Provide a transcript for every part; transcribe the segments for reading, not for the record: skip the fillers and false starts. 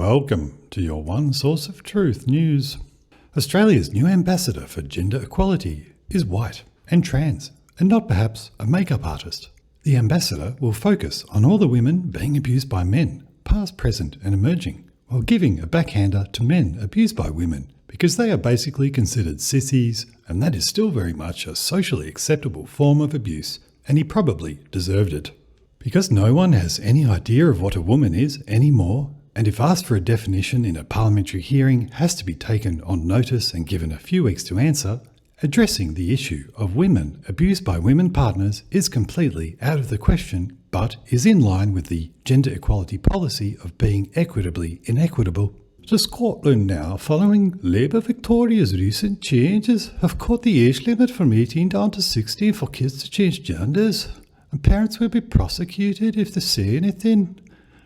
Welcome to your one source of truth news. Australia's new ambassador for gender equality is white and trans, and not perhaps a makeup artist. The ambassador will focus on all the women being abused by men, past, present and emerging, while giving a backhander to men abused by women because they are basically considered sissies, and that is still very much a socially acceptable form of abuse, and he probably deserved it. Because no one has any idea of what a woman is anymore, and if asked for a definition in a parliamentary hearing has to be taken on notice and given a few weeks to answer, addressing the issue of women abused by women partners is completely out of the question, but is in line with the gender equality policy of being equitably inequitable. To Scotland now, following Labour Victoria's recent changes, have cut the age limit from 18 down to 16 for kids to change genders, and parents will be prosecuted if they say anything.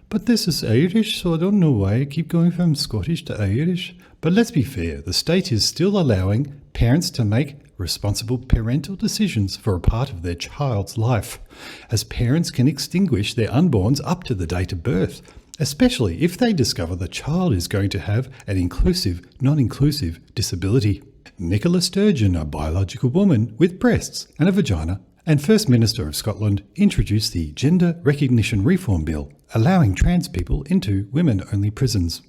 But this is Irish, so I don't know why I keep going from Scottish to Irish. But let's be fair, the state is still allowing parents to make responsible parental decisions for a part of their child's life, as parents can extinguish their unborns up to the date of birth, especially if they discover the child is going to have an inclusive, non-inclusive disability. Nicola Sturgeon, a biological woman with breasts and a vagina, and First Minister of Scotland, introduced the Gender Recognition Reform Bill, allowing trans people into women-only prisons.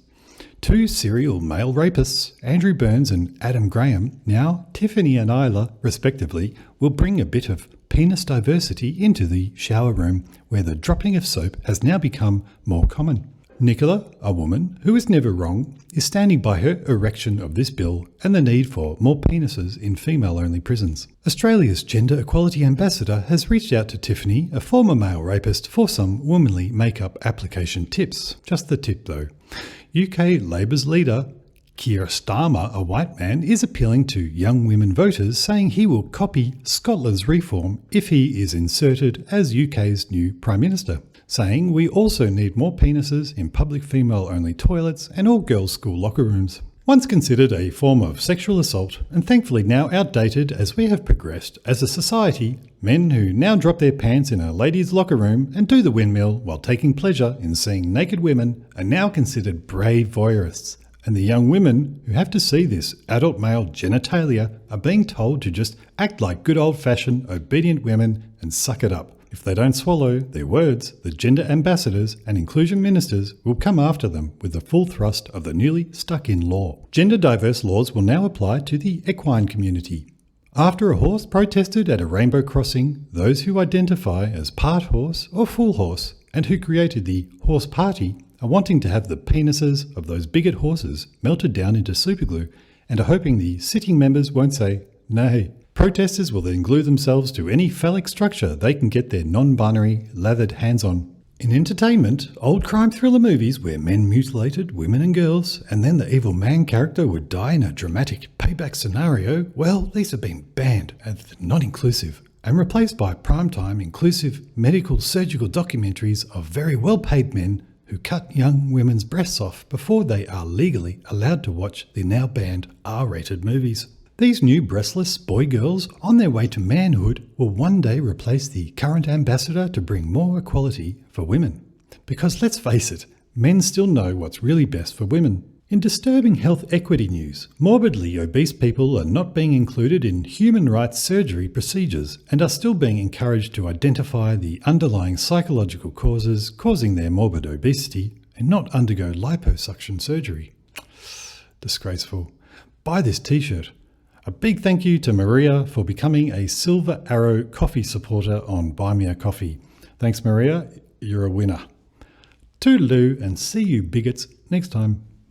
Two serial male rapists, Andrew Burns and Adam Graham, now Tiffany and Isla, respectively, will bring a bit of penis diversity into the shower room, where the dropping of soap has now become more common. Nicola, a woman who is never wrong, is standing by her erection of this bill and the need for more penises in female-only prisons. Australia's Gender Equality Ambassador has reached out to Tiffany, a former male rapist, for some womanly makeup application tips. Just the tip though. UK Labour's leader, Keir Starmer, a white man, is appealing to young women voters, saying he will copy Scotland's reform if he is inserted as UK's new Prime Minister, saying we also need more penises in public female-only toilets and all girls' school locker rooms. Once considered a form of sexual assault, and thankfully now outdated as we have progressed as a society, men who now drop their pants in a ladies' locker room and do the windmill while taking pleasure in seeing naked women are now considered brave voyeurists. And the young women who have to see this adult male genitalia are being told to just act like good old-fashioned obedient women and suck it up. If they don't swallow their words, the gender ambassadors and inclusion ministers will come after them with the full thrust of the newly stuck-in law. Gender diverse laws will now apply to the equine community. After a horse protested at a rainbow crossing, those who identify as part horse or full horse and who created the horse party are wanting to have the penises of those bigot horses melted down into superglue and are hoping the sitting members won't say nay. Protesters will then glue themselves to any phallic structure they can get their non-binary lathered hands on. In entertainment, old crime thriller movies where men mutilated women and girls and then the evil man character would die in a dramatic payback scenario, well, these have been banned as not inclusive and replaced by primetime inclusive medical surgical documentaries of very well-paid men who cut young women's breasts off before they are legally allowed to watch the now banned R-rated movies. These new breastless boy girls on their way to manhood will one day replace the current ambassador to bring more equality for women. Because let's face it, men still know what's really best for women. In disturbing health equity news, morbidly obese people are not being included in human rights surgery procedures and are still being encouraged to identify the underlying psychological causes causing their morbid obesity and not undergo liposuction surgery. Disgraceful. Buy this t-shirt. A big thank you to Maria for becoming a Silver Arrow Coffee supporter on Buy Me a Coffee. Thanks, Maria. You're a winner. Toodaloo, and see you bigots next time.